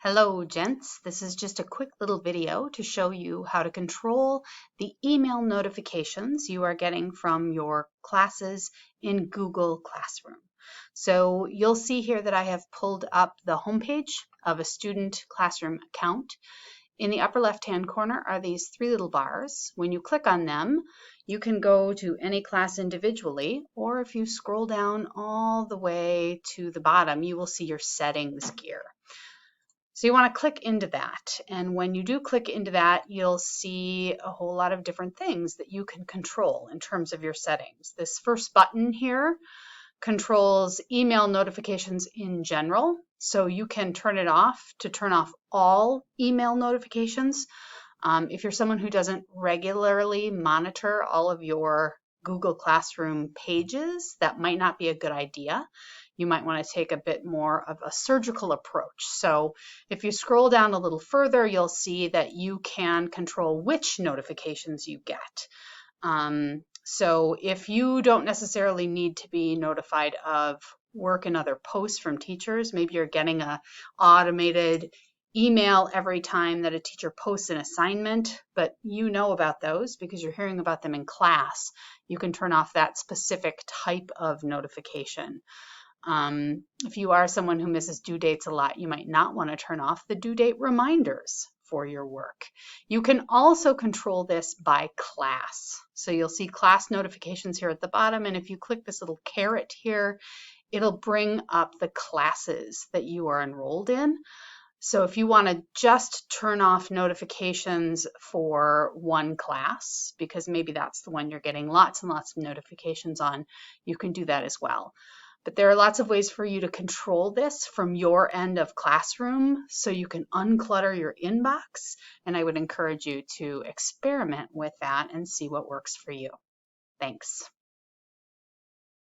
Hello, gents. This is just a quick little video to show you how to control the email notifications you are getting from your classes in Google Classroom. So you'll see here that I have pulled up the homepage of a student classroom account. In the upper left-hand corner are these three little bars. When you click on them, you can go to any class individually, or if you scroll down all the way to the bottom, you will see your settings gear. So you want to click into that. And when you do click into that, you'll see a whole lot of different things that you can control in terms of your settings. This first button here controls email notifications in general. So you can turn it off to turn off all email notifications. If you're someone who doesn't regularly monitor all of your Google Classroom pages, that might not be a good idea. You might want to take a bit more of a surgical approach. So if you scroll down a little further, you'll see that you can control which notifications you get. So if you don't necessarily need to be notified of work and other posts from teachers, maybe you're getting an automated email every time that a teacher posts an assignment, but you know about those because you're hearing about them in class, you can turn off that specific type of notification. If you are someone who misses due dates a lot, you might not want to turn off the due date reminders for your work. You can also control this by class. So you'll see class notifications here at the bottom, and if you click this little caret here, it'll bring up the classes that you are enrolled in. So if you want to just turn off notifications for one class, because maybe that's the one you're getting lots and lots of notifications on, you can do that as well. But there are lots of ways for you to control this from your end of Classroom so you can unclutter your inbox. And I would encourage you to experiment with that and see what works for you. Thanks.